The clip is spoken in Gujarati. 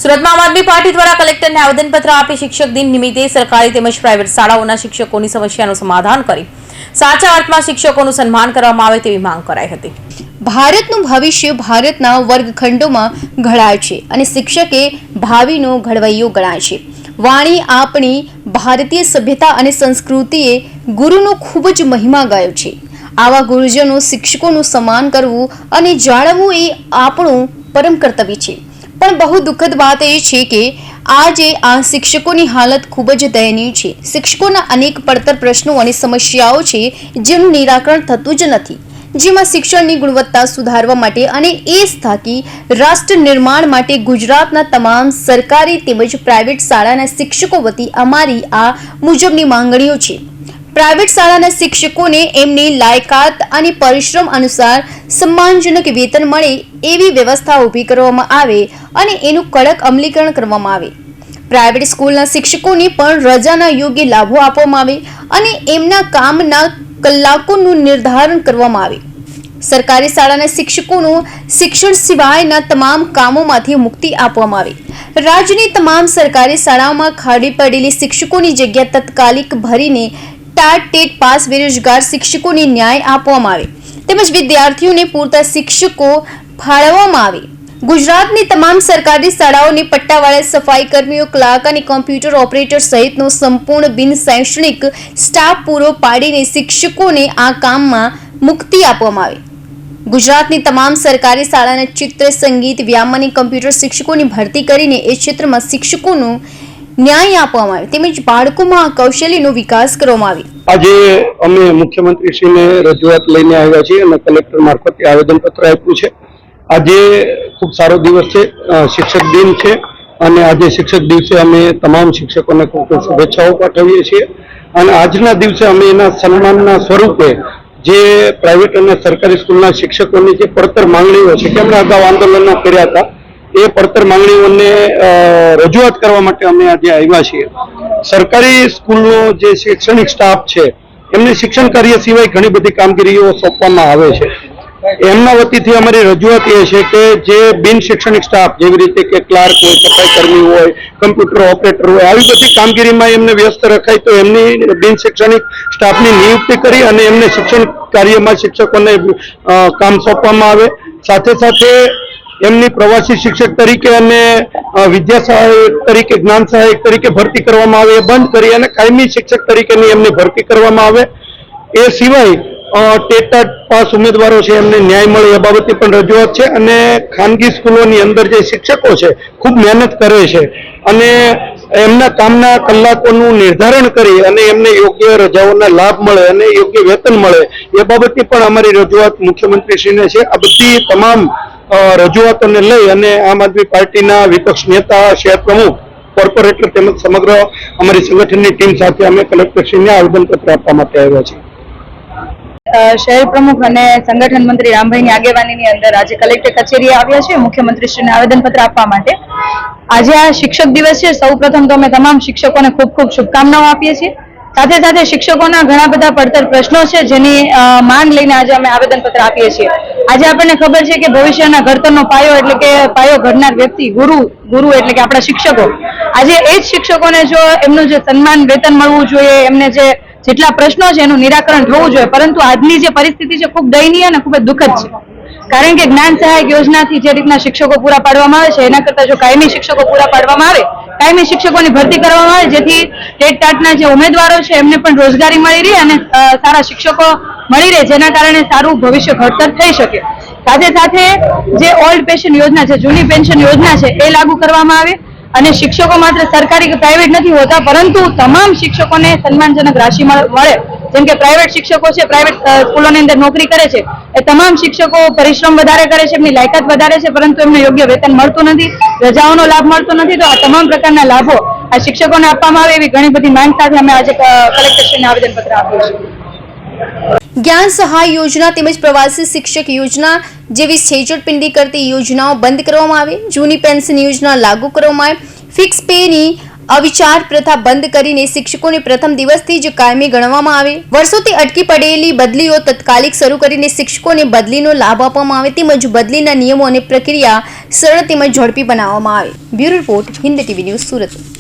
સુરતમાં આમ આદમી પાર્ટી દ્વારા કલેક્ટરને આવેદનપત્ર આપી શિક્ષક દિન નિમિત્તે સરકારી તેમજ પ્રાઇવેટ શાળાઓના શિક્ષકોની સમસ્યાનું સમાધાન કરી સાચા અર્થમાં શિક્ષકોનું સન્માન કરવામાં આવે તેવી માંગ કરાઈ હતી। ભારતનું ભવિષ્ય ભારતના વર્ગખંડોમાં ઘડાય છે અને શિક્ષકે ભાવિનો ઘડવૈયો ગણાય છે। વાણી આપણી ભારતીય સભ્યતા અને સંસ્કૃતિએ ગુરુનો ખૂબ જ મહિમા ગાયો છે। આવા ગુરુજનો શિક્ષકોનું સન્માન કરવું અને જાળવવું એ આપણું પરમ કર્તવ્ય છે। પણ બહુ દુઃખદ વાત એ છે કે આજે આ શિક્ષકોની હાલત ખૂબ જ દયનીય છે। શિક્ષકોના અનેક પડતર પ્રશ્નો અને સમસ્યાઓ છે જેનું નિરાકરણ થતું જ નથી, જેમાં શિક્ષણની ગુણવત્તા સુધારવા માટે અને એ સ્થાકી રાષ્ટ્ર નિર્માણ માટે ગુજરાતના તમામ સરકારી તેમજ પ્રાઇવેટ શાળાના શિક્ષકો વતી અમારી આ મુજબની માંગણીઓ છે। પ્રાઇવેટ શાળાના શિક્ષકોને એમની લાયકાત અને પરિશ્રમ અનુસાર સન્માનજનક વેતન મળે એવી વ્યવસ્થા ઊભી કરવામાં આવે અને એનું કડક અમલીકરણ કરવામાં આવે। પ્રાઇવેટ સ્કૂલના શિક્ષકોને પણ રજાના યોગ્ય લાભો આપવામાં આવે અને એમના કામના કલાકોનું નિર્ધારણ કરવામાં આવે। સરકારી શાળાના શિક્ષકોનું શિક્ષણ સિવાયના તમામ કામોમાંથી મુક્તિ આપવામાં આવે। રાજ્યની તમામ સરકારી શાળાઓમાં ખાલી પડેલી શિક્ષકોની જગ્યા તાત્કાલિક ભરીને ટેટ પાસ બેરોજગાર શિક્ષકોને ન્યાય આપવામાં આવે તેમજ વિદ્યાર્થીઓને પૂરતા શિક્ષકો ફાળવવામાં આવે। ગુજરાતની તમામ સરકારી શાળાઓને પટ્ટાવાળા સફાઈ કર્મીઓ, ક્લાર્ક અને કોમ્પ્યુટર ઓપરેટર સહિતનો સંપૂર્ણ બિન શૈક્ષણિક સ્ટાફ પૂરો પાડીને શિક્ષકોને આ કામમાં મુક્તિ આપવામાં આવે। ગુજરાતની તમામ સરકારી શાળાના ચિત્ર, સંગીત, વ્યાયામ અને કમ્પ્યુટર શિક્ષકોની ભરતી કરીને એ ક્ષેત્રમાં શિક્ષકોનો ન્યાય આપવામાં આવે તેમજ બાળકોમાં કૌશલ્યનો વિકાસ કરવામાં આવે। આજે અમે મુખ્યમંત્રીશ્રીને રજૂઆત લઈને આવ્યા છીએ અને કલેક્ટર મારફતે આવેદનપત્ર આપ્યું છે। આજે ખૂબ સારો દિવસ છે, શિક્ષક દિન છે અને આજે શિક્ષક દિવસે અમે તમામ શિક્ષકોને ખૂબ ખૂબ શુભેચ્છાઓ પાઠવીએ છીએ અને આજના દિવસે અમે એના સન્માનના સ્વરૂપે જે પ્રાઇવેટ અને સરકારી સ્કૂલના શિક્ષકોની જે પડતર માંગણીઓ છે કે એમણે અગાઉ આંદોલનો કર્યા હતા એ પડતર માંગણીઓને રજૂઆત કરવા માટે અમે આજે આવ્યા છીએ। સરકારી સ્કૂલનો જે શૈક્ષણિક સ્ટાફ છે એમને શિક્ષણ કાર્ય સિવાય ઘણી બધી કામગીરીઓ સોંપવામાં આવે છે। એમના વતીથી અમારી રજૂઆત એ છે કે જે બિન શૈક્ષણિક સ્ટાફ જેવી રીતે કે ક્લાર્ક હોય, સફાઈ કર્મી હોય, કમ્પ્યુટર ઓપરેટર હોય, આવી બધી કામગીરીમાં એમને વ્યસ્ત રખાય તો એમની બિન શૈક્ષણિક સ્ટાફની નિયુક્તિ કરી અને એમને શિક્ષણ કાર્યમાં શિક્ષકોને કામ સોંપવામાં આવે। સાથે સાથે એમની પ્રવાસી શિક્ષક તરીકે અને વિદ્યા સહાયક તરીકે, જ્ઞાન સહાયક તરીકે ભરતી કરવામાં આવે, એ બંધ કરી અને કાયમી શિક્ષક તરીકેની એમની ભરતી કરવામાં આવે। એ સિવાય ટેટ પાસ ઉમેદવારો છે એમને ન્યાય મળે એ બાબતે પણ રજૂઆત છે અને ખાનગી સ્કૂલોની અંદર જે શિક્ષકો છે ખૂબ મહેનત કરે છે અને એમના કામના કલાકોનું નિર્ધારણ કરી અને એમને યોગ્ય રજાઓના લાભ મળે અને યોગ્ય વેતન મળે એ બાબતે પણ અમારી રજૂઆત મુખ્યમંત્રીશ્રીને છે। આ બધી તમામ રજૂઆતોને લઈ અને આમ આદમી પાર્ટીના વિપક્ષ નેતા, શહેર પ્રમુખ, કોર્પોરેટર તેમજ સમગ્ર અમારી સંગઠનની ટીમ સાથે અમે કલેક્ટરશ્રીને આવેદનપત્ર આપવા માટે આવ્યા છીએ। શહેર પ્રમુખ અને સંગઠન મંત્રી રામભાઈની આગેવાનીની અંદર આજે કલેક્ટર કચેરીએ આવ્યા છે મુખ્યમંત્રીશ્રીને આવેદનપત્ર આપવા માટે। આજે આ શિક્ષક દિવસ છે, સૌ પ્રથમ તો અમે તમામ શિક્ષકોને ખૂબ ખૂબ શુભકામનાઓ આપીએ છીએ। સાથે સાથે શિક્ષકોના ઘણા બધા પડતર પ્રશ્નો છે જેની માંગ લઈને આજે અમે આવેદનપત્ર આપીએ છીએ। આજે આપણને ખબર છે કે ભવિષ્યના ઘડતરનો પાયો એટલે કે પાયો ઘડનાર વ્યક્તિ ગુરુ એટલે કે આપણા શિક્ષકો। આજે એ જ શિક્ષકોને જો એમનું જે સન્માન, વેતન મળવું જોઈએ, એમને જેટલા પ્રશ્નો છે એનું નિરાકરણ થવું જોઈએ, પરંતુ આજની જે પરિસ્થિતિ છે ખૂબ દયનીય અને ખૂબ જ દુઃખદ છે। કારણ કે જ્ઞાન સહાયક યોજનાથી જે રીતના શિક્ષકો પૂરા પાડવામાં આવે છે એના કરતાં જો કાયમી શિક્ષકો પૂરા પાડવામાં આવે, કાયમી શિક્ષકોની ભરતી કરવામાં આવે જેથી ટેટ ટાટના જે ઉમેદવારો છે એમને પણ રોજગારી મળી રહે અને સારા શિક્ષકો મળી રહે જેના કારણે સારું ભવિષ્ય ઘડતર થઈ શકે। સાથે સાથે જે ઓલ્ડ પેન્શન યોજના છે, જૂની પેન્શન યોજના છે એ લાગુ કરવામાં આવે અને શિક્ષકો માત્ર સરકારી કે પ્રાઇવેટ નથી હોતા પરંતુ તમામ શિક્ષકોને સન્માનજનક રાશિ મળે। જેમ કે પ્રાઇવેટ શિક્ષકો છે, પ્રાઇવેટ સ્કૂલોની અંદર નોકરી કરે છે, એ તમામ શિક્ષકો પરિશ્રમ વધારે કરે છે, એમની લાયકાત વધારે છે પરંતુ એમને યોગ્ય વેતન મળતું નથી, રજાઓનો લાભ મળતો નથી। તો આ તમામ પ્રકારના લાભો આ શિક્ષકોને આપવામાં આવે એવી ઘણી બધી માંગ સાથે અમે આજે કલેક્ટરશ્રીને આવેદનપત્ર આપ્યું છે। જ્ઞાન સહાય યોજના તેમજ પ્રવાસી શિક્ષક યોજના જેવી છેતરપિંડી કરતી યોજનાઓ બંધ કરવામાં આવે, જૂની પેન્શન યોજના લાગુ કરવામાં આવે, ફિક્સ પેની અવિચાર પ્રથા બંધ કરીને શિક્ષકોને પ્રથમ દિવસથી જ કાયમી ગણવામાં આવે, વર્ષોથી અટકી પડેલી બદલીઓ તત્કાલિક શરૂ કરીને શિક્ષકોને બદલીનો લાભ આપવામાં આવે તેમજ બદલીના નિયમો અને પ્રક્રિયા સરળ તેમજ ઝડપી બનાવવામાં આવે. Bureau report, Hind TV news, Surat.